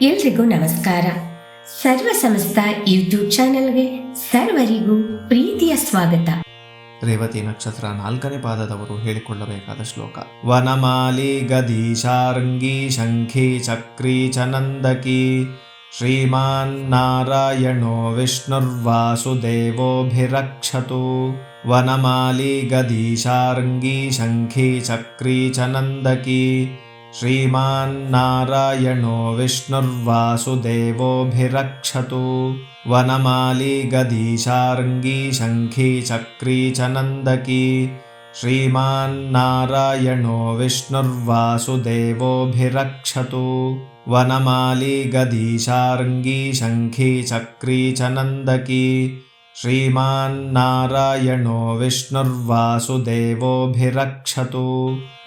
ಎಲ್ರಿಗೂ ನಮಸ್ಕಾರ. ಸರ್ವ ಸಮಸ್ತ ಯೂಟ್ಯೂಬ್ ಚಾನೆಲ್ಗೆ ಸರ್ವರಿಗೂ ಪ್ರೀತಿಯ ಸ್ವಾಗತ. ರೇವತಿ ನಕ್ಷತ್ರ 4ನೇ ಪಾದದವರು ಹೇಳಿಕೊಳ್ಳಬೇಕಾದ ಶ್ಲೋಕ. ವನಮಾಲಿ ಗದೀಶಾರ್ಂಗಿ ಶಂಖಿ ಚಕ್ರಿ ಚನಂದಕಿ ಶ್ರೀಮಾನ್ ನಾರಾಯಣೋ ವಿಷ್ಣುರ್ವಾಸುದೇವೋಭಿರಕ್ಷತು. ವನಮಾಲಿ ಗದೀಶಾರ್ಂಗಿ ಶಂಖಿ ಚಕ್ರಿ ಚನಂದಕಿ ಶ್ರೀಮಾನ್ ನಾರಾಯಣೋ ವಿಷ್ಣುರ್ವಾಸುದೇವೋಭಿರಕ್ಷತು. ವನಮಾಲಿ ಗದೀಶಾರ್ಂಗಿ ಶಂಖಿ ಚಕ್ರಿ ಚನಂದಕಿ ಶ್ರೀಮಾನ್ ನಾರಾಯಣೋ ವಿಷ್ಣುರ್ವಾಸುದೇವೋಭಿರಕ್ಷತು. ವನಮಾಲಿ ಗದೀಶಾರ್ಂಗಿ ಶಂಖಿ ಚಕ್ರಿ ಚನಂದಕಿ ಶ್ರೀಮಾನ್ ನಾರಾಯಣೋ ವಿಷ್ಣುರ್ವಾಸುದೇವೋಭಿರಕ್ಷತು.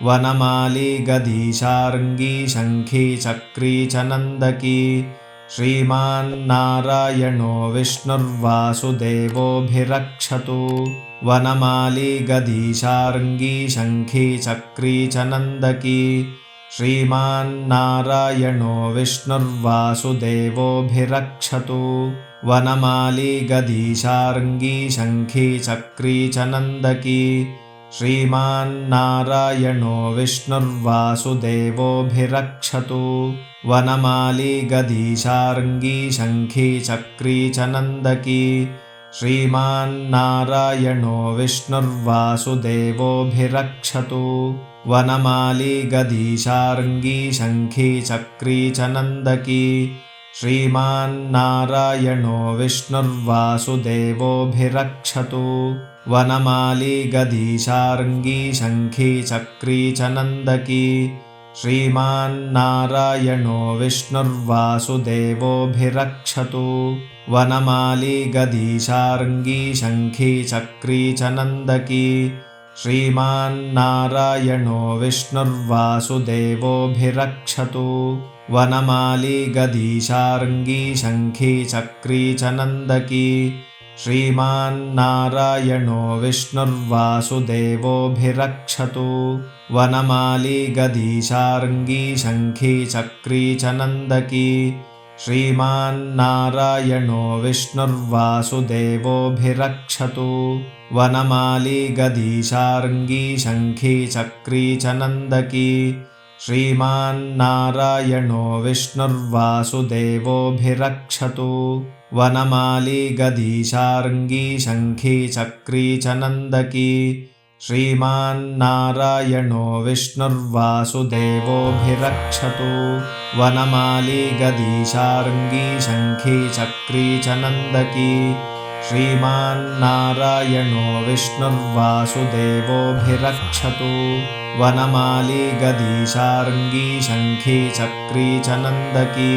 ವನಮಾಲಿ ಗದೀಶಾರ್ಂಗಿ ಶಂಖಿ ಚಕ್ರಿ ಚನಂದಕಿ ಶ್ರೀಮಾನ್ ನಾರಾಯಣೋ ವಿಷ್ಣುರ್ವಾಸುದೇವೋಭಿರಕ್ಷತು. ವನಮಾಲಿ ಗದೀಶಾರ್ಂಗಿ ಶಂಖಿ ಚಕ್ರಿ ಚನಂದಕಿ ಶ್ರೀಮಾನ್ ನಾರಾಯಣೋ ವಿಷ್ಣುರ್ವಾಸುದೇವೋಭಿರಕ್ಷತು. ವನಮಾಲಿ ಗದೀಶಾರ್ಂಗಿ ಶಂಖಿ ಚಕ್ರಿ ಚನಂದಕಿ ಶ್ರೀಮಾನ್ ನಾರಾಯಣೋ ವಿಷ್ಣುರ್ವಾಸುದೇವೋಭಿರಕ್ಷತು. ವನಮಾಲಿ ಗದೀಶಾರ್ಂಗಿ ಶಂಖಿ ಚಕ್ರಿ ಚನಂದಕಿ ಶ್ರೀಮಾನ್ ನಾರಾಯಣೋ ವಿಷ್ಣುರ್ವಾಸುದೇವೋಭಿರಕ್ಷತು. ವನಮಾಲಿ ಗದೀಶಾರ್ಂಗಿ ಶಂಖಿ ಚಕ್ರಿ ಚನಂದಕಿ ಶ್ರೀಮಾನ್ ನಾರಾಯಣೋ ವಿಷ್ಣುರ್ವಾಸುದೇವೋಭಿರಕ್ಷತು. ವನಮಾಲಿ ಗದೀಶಾರ್ಂಗಿ ಶಂಖಿ ಚಕ್ರಿ ಚನಂದಕಿ ಶ್ರೀಮಾನ್ ನಾರಾಯಣೋ ವಿಷ್ಣುರ್ವಾಸುದೇವೋಭಿರಕ್ಷತು. ವನಮಾಲಿ ಗದೀಶಾರ್ಂಗಿ ಶಂಖಿ ಚಕ್ರಿ ಚನಂದಕಿ ಶ್ರೀಮಾನ್ ನಾರಾಯಣೋ ವಿಷ್ಣುರ್ವಾಸುದೇವೋಭಿರಕ್ಷತು. ವನಮಾಲಿ ಗದೀಶಾರ್ಂಗಿ ಶಂಖಿ ಚಕ್ರಿ ಚನಂದಕಿ ಶ್ರೀಮಾನ್ ನಾರಾಯಣೋ ವಿಷ್ಣುರ್ವಾಸುದೇವೋಭಿರಕ್ಷತು. ವನಮಾಲಿ ಗದೀಶಾರ್ಂಗಿ ಶಂಖಿ ಚಕ್ರಿ ಚನಂದಕಿ ಶ್ರೀಮಾನ್ ನಾರಾಯಣೋ ವಿಷ್ಣುರ್ವಾಸುದೇವೋಭಿರಕ್ಷತು. ವನಮಾಲಿ ಗದೀಶಾರ್ಂಗಿ ಶಂಖಿ ಚಕ್ರಿ ಚನಂದಕಿ ಶ್ರೀಮಾನ್ ನಾರಾಯಣೋ ವಿಷ್ಣುರ್ವಾಸುದೇವೋಭಿರಕ್ಷತು. ವನಮಾಲಿ ಗದೀಶಾರ್ಂಗಿ ಶಂಖಿ ಚಕ್ರಿ ಚನಂದಕಿ ಶ್ರೀಮಾನ್ ನಾರಾಯಣೋ ವಿಷ್ಣುರ್ವಾಸುದೇವೋಭಿರಕ್ಷತು. ವನಮಾಲಿ ಗದೀಶಾರ್ಂಗಿ ಶಂಖಿ ಚಕ್ರಿ ಚನಂದಕಿ ಶ್ರೀಮಾನ್ ನಾರಾಯಣೋ ವಿಷ್ಣುರ್ವಾಸುದೇವೋಭಿರಕ್ಷತು. ವನಮಾಲಿ ಗದೀಶಾರ್ಂಗಿ ಶಂಖಿ ಚಕ್ರಿ ಚನಂದಕಿ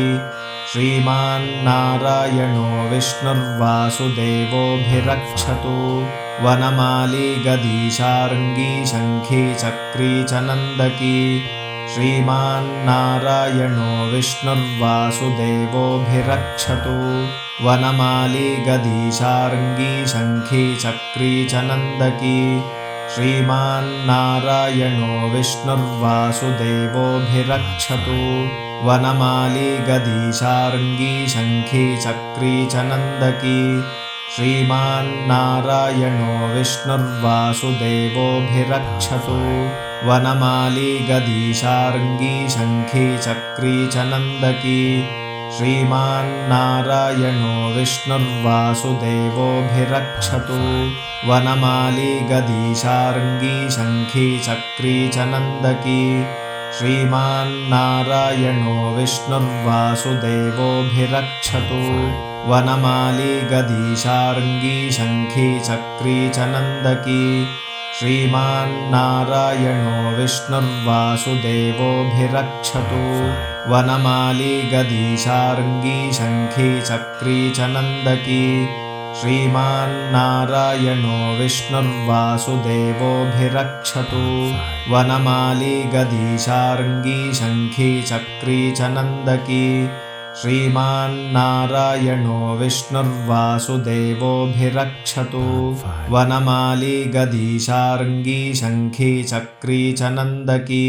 ಶ್ರೀಮಾನ್ ನಾರಾಯಣೋ ವಿಷ್ಣುರ್ವಾಸುದೇವೋಭಿರಕ್ಷತು. ವನಮಾಲಿ ಗದೀಶಾರ್ಂಗಿ ಶಂಖಿ ಚಕ್ರಿ ಚನಂದಕಿ ಶ್ರೀಮಾನ್ ನಾರಾಯಣೋ ವಿಷ್ಣುರ್ವಾಸುದೇವೋಭಿರಕ್ಷತು. ವನಮಾಲಿ ಗದೀಶಾರ್ಂಗಿ ಶಂಖಿ ಚಕ್ರಿ ಚನಂದಕಿ ಶ್ರೀಮಾನ್ ನಾರಾಯಣೋ ವಿಷ್ಣುರ್ವಾಸುದೇವೋಭಿರಕ್ಷತು. ವನಮಾಲಿ ಗದೀಶಾರ್ಂಗಿ ಶಂಖಿ ಚಕ್ರಿ ಚನಂದಕಿ ಶ್ರೀಮಾನ್ ನಾರಾಯಣೋ ವಿಷ್ಣುರ್ವಾಸುದೇವೋಭಿರಕ್ಷತು. ವನಮಾಲಿ ಗದೀಶಾರ್ಂಗಿ ಶಂಖಿ ಚಕ್ರಿ ಚನಂದಕಿ ಶ್ರೀಮಾನ್ ನಾರಾಯಣೋ ವಿಷ್ಣುರ್ವಾಸುದೇವೋಭಿರಕ್ಷತು. ವನಮಾಲಿ ಗದೀಶಾರ್ಂಗಿ ಶಂಖಿ ಚಕ್ರಿ ಚನಂದಕಿ ಶ್ರೀಮಾನ್ ನಾರಾಯಣೋ ವಿಷ್ಣುರ್ವಾಸುದೇವೋಭಿರಕ್ಷತು. ವನಮಾಲಿ ಗದೀಶಾರ್ಂಗಿ ಶಂಖಿ ಚಕ್ರಿ ಚನಂದಕಿ ಶ್ರೀಮಾನ್ ನಾರಾಯಣೋ ವಿಷ್ಣುರ್ವಾಸುದೇವೋಭಿರಕ್ಷತು. ವನಮಾಲಿ ಗದೀಶಾರ್ಂಗಿ ಶಂಖಿ ಚಕ್ರಿ ಚನಂದಕಿ ಶ್ರೀಮಾನ್ ನಾರಾಯಣೋ ವಿಷ್ಣುರ್ವಾಸುದೇವೋಭಿರಕ್ಷತು. ವನಮಾಲಿ ಗದೀಶಾರ್ಂಗಿ ಶಂಖಿ ಚಕ್ರಿ ಚನಂದಕಿ ಶ್ರೀಮಾನ್ ನಾರಾಯಣೋ ವಿಷ್ಣುರ್ವಾಸುದೇವೋಭಿರಕ್ಷತು. ವನಮಾಲಿ ಗದೀಶಾರ್ಂಗಿ ಶಂಖಿ ಚಕ್ರಿ ಚನಂದಕಿ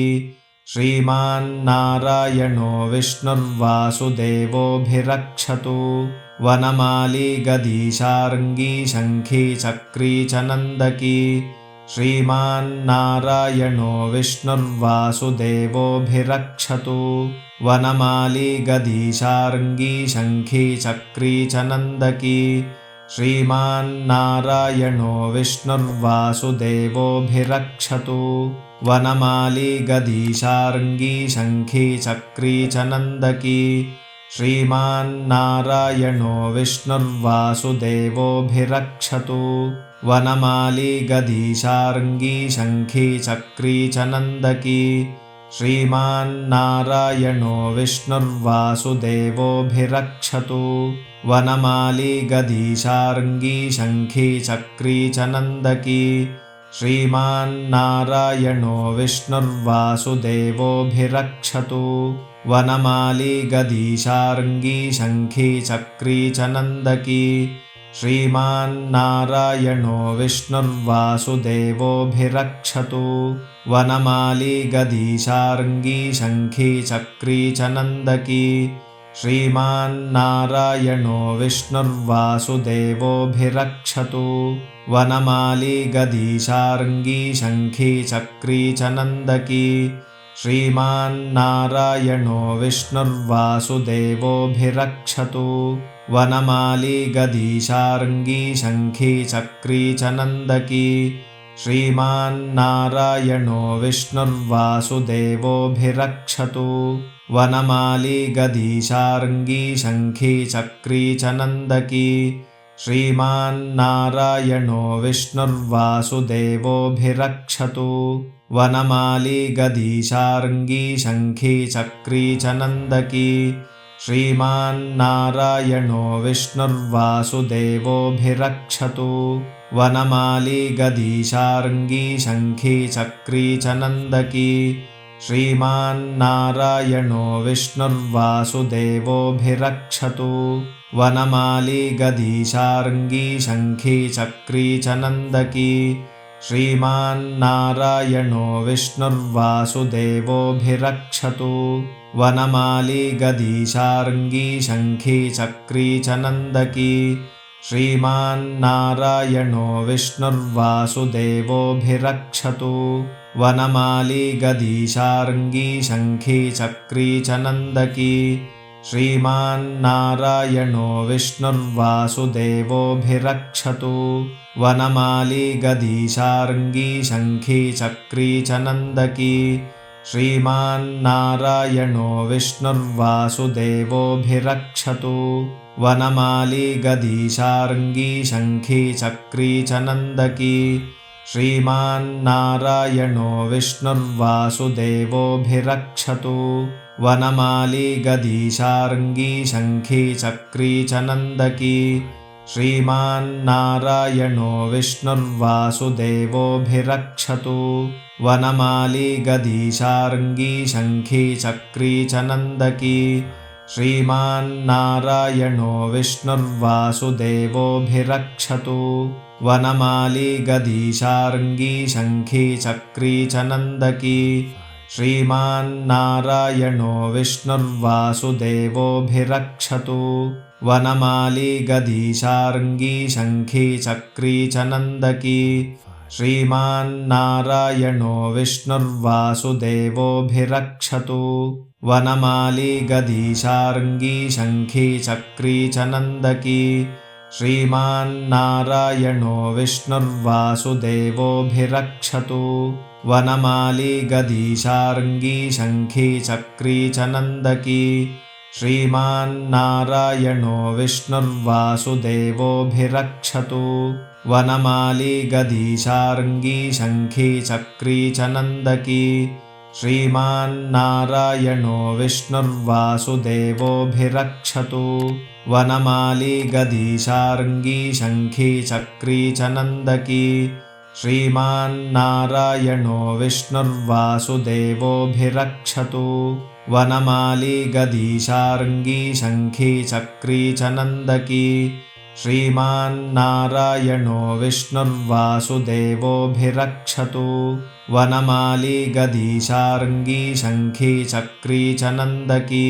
श्रीमान्नारायणो विष्णुर्वासुदेवोऽभिरक्षतु वनमाली गदीशार्ङ्गी शङ्खी चक्री च नन्दकी श्रीमान्नारायणो विष्णुर्वासुदेवोऽभिरक्षतु वनमाली गदीशार्ङ्गी शङ्खी चक्री च नन्दकी श्रीमान्नारायणो विष्णुर्वासुदेवोऽभिरक्षतु वनमाली गदीशार्ङ्गी शङ्खी चक्री च नन्दकी श्रीमान्नारायणो विष्णुर्वासुदेवोऽभिरक्षतु वनमाली गदीशार्ङ्गी शङ्खी चक्री च नन्दकी श्रीमान्नारायणो विष्णुर्वासुदेवोऽभिरक्षतु वनमाली गदीशार्ङ्गी शङ्खी चक्री च नन्दकी श्रीमान्नारायणो विष्णुर्वासुदेवोऽभिरक्षतु वनमाली गदीशार्ङ्गी शङ्खी चक्री च नन्दकी श्रीमान्नारायणो विष्णुर्वासुदेवोऽभिरक्षतु वनमाली गदीशार्ङ्गी शङ्खी चक्री च नन्दकी श्रीमान्नारायणो विष्णुर्वासुदेवोऽभिरक्षतु वनमाली गदीशार्ङ्गी शङ्खी चक्री च नन्दकी श्रीमान्नारायणो विष्णुर्वासुदेवोऽभिरक्षतु वनमाली गदीशार्ङ्गी शङ्खी चक्री च नन्दकी श्रीमान्नारायणो विष्णुर्वासुदेवोऽभिरक्षतु वनमाली गदीशार्ङ्गी शङ्खी चक्री च नन्दकी श्रीमान्नारायणो विष्णुर्वासुदेवोऽभिरक्षतु वनमाली गदीशार्ङ्गी शङ्खी चक्री च नन्दकी श्रीमान्नारायणो विष्णुर्वासुदेवोऽभिरक्षतु वनमाली गदीशार्ङ्गी शङ्खी चक्री च नन्दकी श्रीमान्नारायणो विष्णुर्वासुदेवोऽभिरक्षतु वनमाली गदीशार्ङ्गी शङ्खी चक्री च नन्दकी श्रीमान्नारायणो विष्णुर्वासुदेवोऽभिरक्षतु वनमाली गदीशार्ङ्गी शङ्खी चक्री च नन्दकी श्रीमान्नारायणो विष्णुर्वासुदेवोऽभिरक्षतु वनमाली गदीशार्ङ्गी शङ्खी चक्री च नन्दकी श्रीमान्नारायणो विष्णुर्वासुदेवोऽभिरक्षतु वनमाली गदीशार्ङ्गी शङ्खी चक्री च नन्दकी श्रीमान्नारायणो विष्णुर्वासुदेवोऽभिरक्षतु वनमाली गदीशार्ङ्गी शङ्खी चक्री च नन्दकी श्रीमान्नारायणो विष्णुर्वासुदेवोऽभिरक्षतु वनमाली गदीशार्ङ्गी शङ्खी चक्री च नन्दकी श्रीमान्नारायणो विष्णुर्वासुदेवोऽभिरक्षतु वनमाली गदीशार्ङ्गी शङ्खी चक्री च नन्दकी श्रीमान्नारायणो विष्णुर्वासुदेवोऽभिरक्षतु वनमाली गदीशार्ङ्गी शङ्खी चक्री च नन्दकी श्रीमान्नारायणो विष्णुर्वासुदेवोऽभिरक्षतु वनमाली गदीशार्ङ्गी शङ्खी चक्री च नन्दकी श्रीमान्नारायणो विष्णुर्वासुदेवोऽभिरक्षतु वनमाली गदीशार्ङ्गी शङ्खी चक्री च नन्दकी श्रीमान्नारायणो विष्णुर्वासुदेवोऽभिरक्षतु वनमाली गदीशार्ङ्गी शङ्खी चक्री च नन्दकी श्रीमान्नारायणो विष्णुर्वासुदेवोऽभिरक्षतु वनमाली गदीशार्ङ्गी शङ्खी चक्री च नन्दकी श्रीमान्नारायणो विष्णुर्वासुदेवोऽभिरक्षतु वनमाली गदीशार्ङ्गी शङ्खी चक्री च नन्दकी श्रीमान्नारायणो विष्णुर्वासुदेवोऽभिरक्षतु वनमाली गदीशार्ङ्गी शङ्खी चक्री च नन्दकी श्रीमान्नारायणो विष्णुर्वासुदेवोऽभिरक्षतु वनमाली गदीशार्ङ्गी शङ्खी चक्री च नन्दकी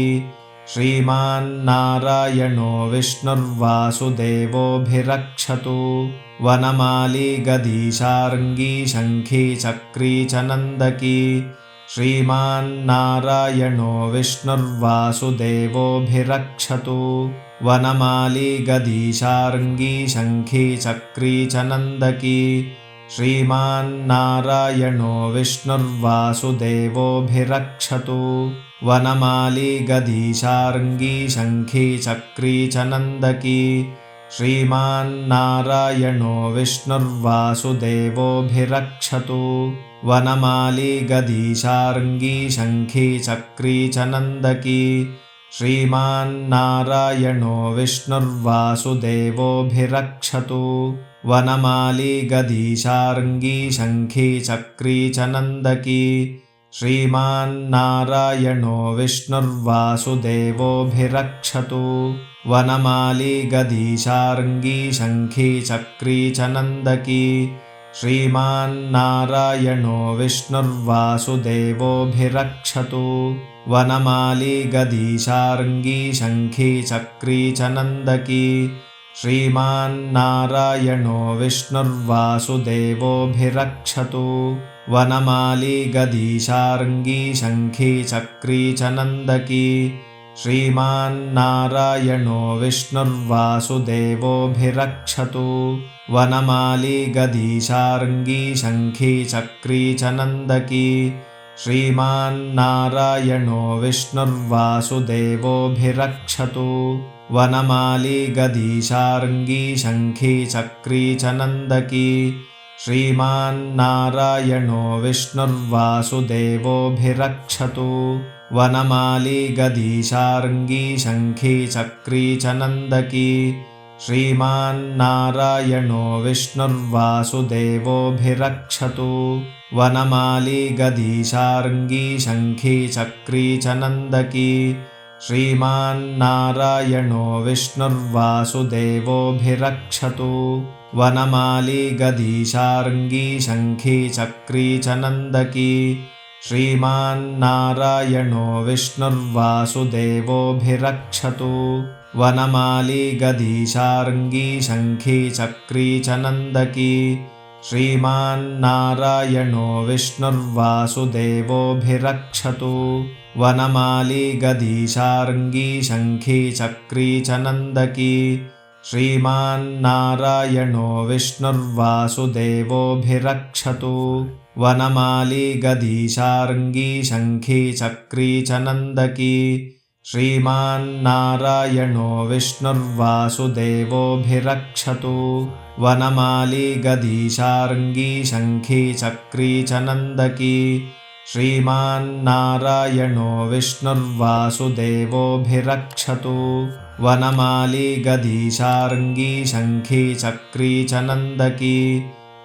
श्रीमान्नारायणो विष्णुर्वासुदेवोऽभिरक्षतु वनमाली गदीशार्ङ्गी शङ्खी चक्री च नन्दकी श्रीमान्नारायणो विष्णुर्वासुदेवोऽभिरक्षतु वनमाली गदीशार्ङ्गी शङ्खी चक्री च नन्दकी श्रीमान्नारायणो विष्णुर्वासुदेवोऽभिरक्षतु वनमाली गदीशार्ङ्गी शङ्खी चक्री च नन्दकी श्रीमान्नारायणो विष्णुर्वासुदेवोऽभिरक्षतु वनमाली गदीशार्ङ्गी शङ्खी चक्री च नन्दकी श्रीमान्नारायणो विष्णुर्वासुदेवोऽभिरक्षतु वनमाली गदीशार्ङ्गी शङ्खी चक्री च नन्दकी श्रीमान्नारायणो विष्णुर्वासुदेवोऽभिरक्षतु वनमाली गदीशार्ङ्गी शङ्खी चक्री च नन्दकी श्रीमान्नारायणो विष्णुर्वासुदेवोऽभिरक्षतु वनमाली गदीशार्ङ्गी शङ्खी चक्री च नन्दकी श्रीमान्नारायणो विष्णुर्वासुदेवोऽभिरक्षतु वनमाली गदीशार्ङ्गी शङ्खी चक्री च नन्दकी श्रीमान्नारायणो विष्णुर्वासुदेवोऽभिरक्षतु वनमाली गदीशार्ङ्गी शङ्खी चक्री च नन्दकी श्रीमान्नारायणो विष्णुर्वासुदेवोऽभिरक्षतु वनमाली गदीशार्ङ्गी शङ्खी चक्री च नन्दकी श्रीमान्नारायणो विष्णुर्वासुदेवोऽभिरक्षतु वनमाली गदीशार्ङ्गी शङ्खी चक्री च नन्दकी श्रीमान्नारायणो विष्णुर्वासुदेवोऽभिरक्षतु वनमाली गदीशार्ङ्गी शङ्खी चक्री च नन्दकी श्रीमान्नारायणो विष्णुर्वासुदेवोऽभिरक्षतु वनमाली गदीशार्ङ्गी शङ्खी चक्री च नन्दकी श्रीमान्नारायणो विष्णुर्वासुदेवोऽभिरक्षतु वनमाली गदीशार्ङ्गी शङ्खी चक्री च नन्दकी श्रीमान्नारायणो विष्णुर्वासुदेवोऽभिरक्षतु वनमाली गदीशार्ङ्गी शङ्खी चक्री च नन्दकी श्रीमान्नारायणो विष्णुर्वासुदेवोऽभिरक्षतु वनमाली गदीशार्ङ्गी शङ्खी चक्री च नन्दकी श्रीमान्नारायणो विष्णुर्वासुदेवोऽभिरक्षतु वनमाली गदीशार्ङ्गी शङ्खी चक्री च नन्दकी श्रीमान्नारायणो विष्णुर्वासुदेवोऽभिरक्षतु वनमाली गदीशार्ङ्गी शङ्खी चक्री च नन्दकी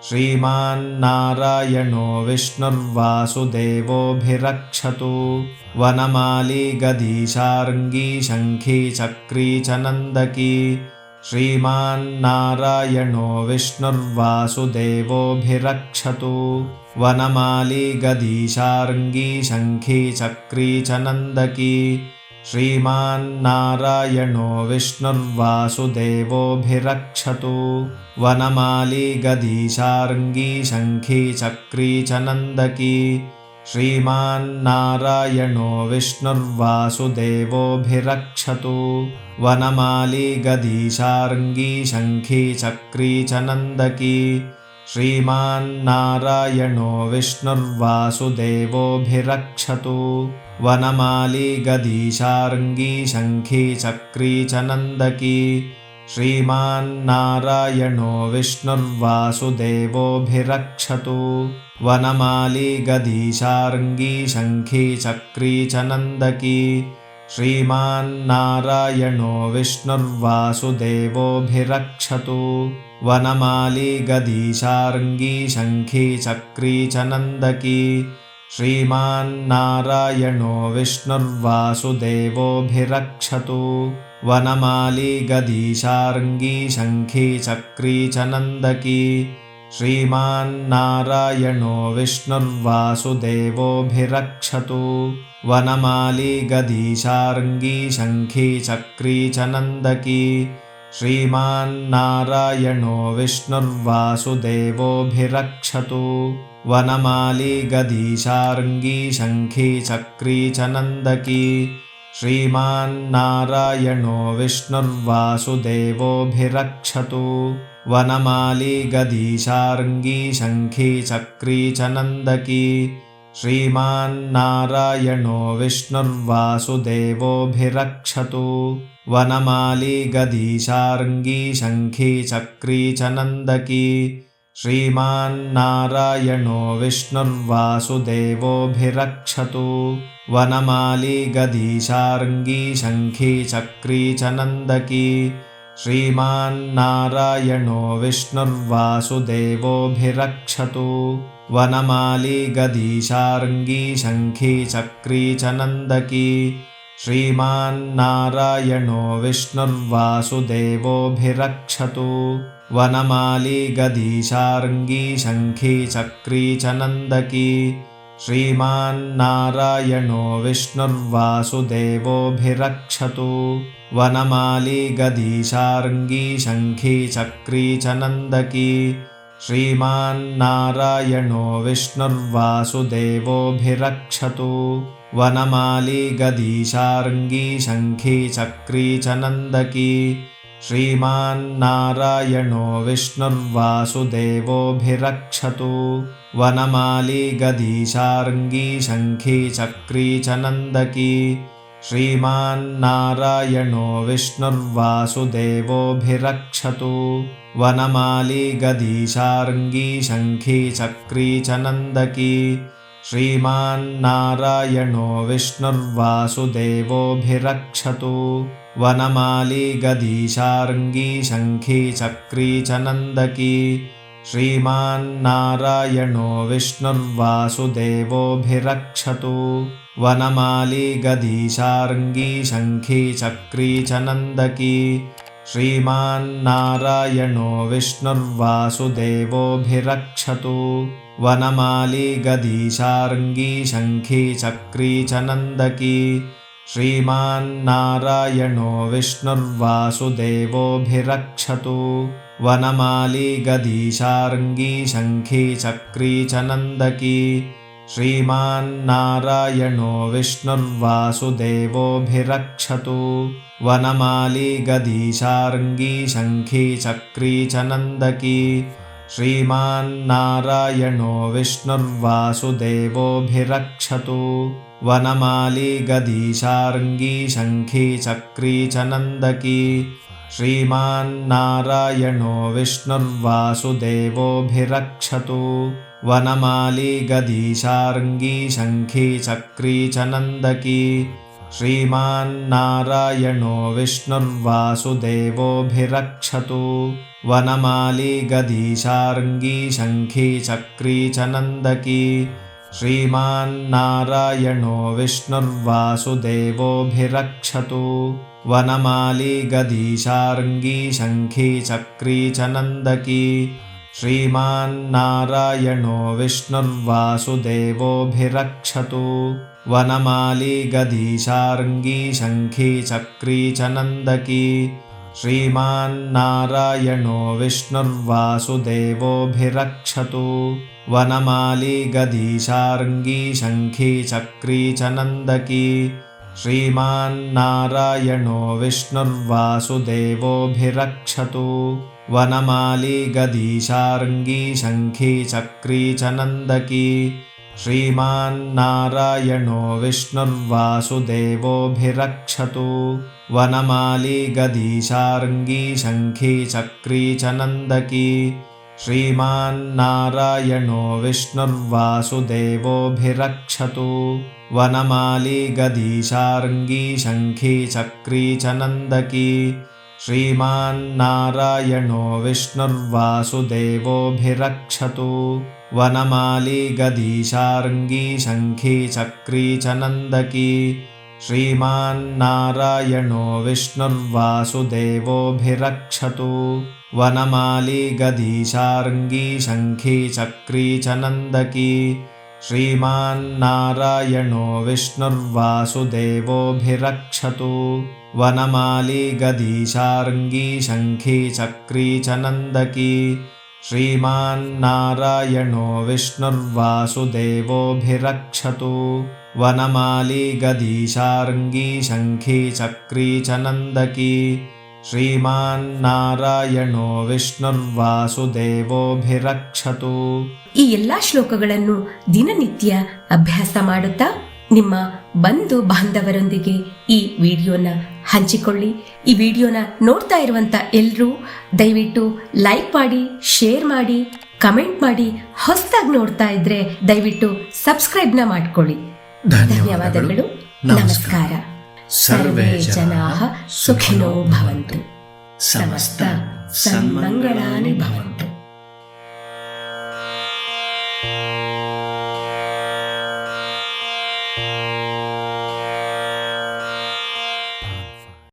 श्रीमान्नारायणो विष्णुर्वासुदेवोऽभिरक्षतु वनमाली गदीशार्ङ्गी शङ्खी चक्री च नन्दकी श्रीमान्नारायणो विष्णुर्वासुदेवोऽभिरक्षतु वनमाली गदीशार्ङ्गी शङ्खी चक्री च नन्दकी श्रीमान्नारायणो विष्णुर्वासुदेवोऽभिरक्षतु वनमाली गदीशार्ङ्गी शङ्खी चक्री च नन्दकी श्रीमान्नारायणो विष्णुर्वासुदेवोऽभिरक्षतु वनमाली गदीशार्ङ्गी शङ्खी चक्री च नन्दकी श्रीमान्नारायणो विष्णुर्वासुदेवोऽभिरक्षतु वनमाली गदीशार्ङ्गी शङ्खी चक्री च नन्दकी श्रीमान्नारायणो विष्णुर्वासुदेवोऽभिरक्षतु वनमाली गदीशार्ङ्गी शङ्खी चक्री च नन्दकी श्रीमान्नारायणो विष्णुर्वासुदेवोऽभिरक्षतु वनमाली गदीशार्ङ्गी शङ्खी चक्री च नन्दकी श्रीमान्नारायणो विष्णुर्वासुदेवोऽभिरक्षतु वनमाली गदीशार्ङ्गी शङ्खी चक्री च नन्दकी श्रीमान्नारायणो विष्णुर्वासुदेवोऽभिरक्षतु वनमाली गदीशार्ङ्गी शङ्खी चक्री च नन्दकी श्रीमान्नारायणो विष्णुर्वासुदेवोऽभिरक्षतु वनमाली गदीशार्ङ्गी शङ्खी चक्री च नन्दकी श्रीमान्नारायणो विष्णुर्वासुदेवोऽभिरक्षतु वनमाली गदीशार्ङ्गी शङ्खी चक्री च नन्दकी श्रीमान्नारायणो विष्णुर्वासुदेवोऽभिरक्षतु वनमाली गदीशार्ङ्गी शङ्खी चक्री च नन्दकी श्रीमान्नारायणो विष्णुर्वासुदेवोऽभिरक्षतु वनमाली गदीशार्ङ्गी शङ्खी चक्री च नन्दकी श्रीमान्नारायणो विष्णुर्वासुदेवोऽभिरक्षतु वनमाली गदीशार्ङ्गी शङ्खी चक्री च नन्दकी श्रीमान्नारायणो विष्णुर्वासुदेवोऽभिरक्षतु वनमाली गदीशार्ङ्गी शङ्खी चक्री च नन्दकी श्रीमान्नारायणो विष्णुर्वासुदेवोऽभिरक्षतु वनमाली गदीशार्ङ्गी शङ्खी चक्री च नन्दकी श्रीमान्नारायणो विष्णुर्वासुदेवोऽभिरक्षतु वनमाली गदीशार्ङ्गी शङ्खी चक्री च नन्दकी श्रीमान्नारायणो विष्णुर्वासुदेवोऽभिरक्षतु वनमाली गदीशार्ङ्गी शङ्खी चक्री च नन्दकी श्रीमान्नारायणो विष्णुर्वासुदेवोऽभिरक्षतु वनमाली गदीशार्ङ्गी शङ्खी चक्री च नन्दकी श्रीमान्नारायणो विष्णुर्वासुदेवोऽभिरक्षतु वनमाली गदीशार्ङ्गी शङ्खी चक्री च नन्दकी श्रीमान्नारायणो विष्णुर्वासुदेवोऽभिरक्षतु वनमाली गदीशार्ङ्गी शङ्खी चक्री च नन्दकी श्रीमान्नारायणो विष्णुर्वासुदेवोऽभिरक्षतु वनमाली गदीशार्ङ्गी शङ्खी चक्री च नन्दकी श्रीमान्नारायणो विष्णुर्वासुदेवोऽभिरक्षतु वनमाली गदीशार्ङ्गी शङ्खी चक्री च नन्दकी श्रीमान्नारायणो विष्णुर्वासुदेवोऽभिरक्षतु वनमाली गदीशार्ङ्गी शङ्खी चक्री च नन्दकी श्रीमान्नारायणो विष्णुर्वासुदेवोऽभिरक्षतु वनमाली गदीशार्ङ्गी शङ्खी चक्री च नन्दकी श्रीमान्नारायणो विष्णुर्वासुदेवोऽभिरक्षतु वनमाली गदीशार्ङ्गी शङ्खी चक्री च नन्दकी श्रीमान्नारायणो विष्णुर्वासुदेवोऽभिरक्षतु वनमाली गदीशार्ङ्गी शङ्खी चक्री च नन्दकी श्रीमान्नारायणो विष्णुर्वासुदेवोऽभिरक्षतु वनमाली गदीशार्ङ्गी शङ्खी चक्री च नन्दकी श्रीमान्नारायणो विष्णुर्वासुदेवोऽभिरक्षतु वनमाली गदीशार्ङ्गी शङ्खी चक्री च नन्दकी श्रीमान्नारायणो विष्णुर्वासुदेवोऽभिरक्षतु वनमाली गदीशार्ङ्गी शङ्खी चक्री च नन्दकी श्रीमान्नारायणो विष्णुर्वासुदेवोऽभिरक्षतु वनमाली गदीशार्ङ्गी शङ्खी चक्री च नन्दकी श्रीमान्नारायणो विष्णुर्वासुदेवोऽभिरक्षतु वनमाली गदीशार्ङ्गी शङ्खी चक्री च नन्दकी श्रीमान्नारायणो विष्णुर्वासुदेवोऽभिरक्षतु वनमाली गदीशार्ङ्गी शङ्खी चक्री च नन्दकी श्रीमान्नारायणो विष्णुर्वासुदेवोऽभिरक्षतु वनमाली गदीशार्ङ्गी शङ्खी चक्री च नन्दकी श्रीमान्नारायणो विष्णुर्वासुदेवोऽभिरक्षतु वनमाली गदीशार्ङ्गी शङ्खी चक्री च नन्दकी श्रीमान्नारायणो विष्णुर्वासुदेवोऽभिरक्षतु वनमाली गदीशार्ङ्गी शङ्खी चक्री च नन्दकी श्रीमान्नारायणो विष्णुर्वासुदेवोऽभिरक्षतु वनमाली गदीशार्ङ्गी शङ्खी चक्री च नन्दकी ಶ್ರೀಮಾನ್ನಾರಾಯಣೋ ವಿಷ್ಣುರ್ವಾಸುದೇವೋಭಿರಕ್ಷತು. ಈ ಎಲ್ಲಾ ಶ್ಲೋಕಗಳನ್ನು ದಿನನಿತ್ಯ ಅಭ್ಯಾಸ ಮಾಡುತ್ತಾ ನಿಮ್ಮ ಬಂಧು ಬಾಂಧವರೊಂದಿಗೆ ಈ ವಿಡಿಯೋನ ಹಂಚಿಕೊಳ್ಳಿ. ಈ ವಿಡಿಯೋನ ನೋಡ್ತಾ ಇರುವಂತ ಎಲ್ಲರೂ ದಯವಿಟ್ಟು ಲೈಕ್ ಮಾಡಿ, ಶೇರ್ ಮಾಡಿ, ಕಮೆಂಟ್ ಮಾಡಿ. ಹೊಸದಾಗಿ ನೋಡ್ತಾ ಇದ್ರೆ ದಯವಿಟ್ಟು ಸಬ್ಸ್ಕ್ರೈಬ್ನ ಮಾಡ್ಕೊಳ್ಳಿ. ಧನ್ಯವಾದಗಳು. ನಮಸ್ಕಾರ. ಸರ್ವೇ ಜನಾಃ ಸುಖಿನೋ ಭವಂತು. ಸಮಸ್ತ ಸನ್ಮಂಗಳಾನಿ ಭವಂತು.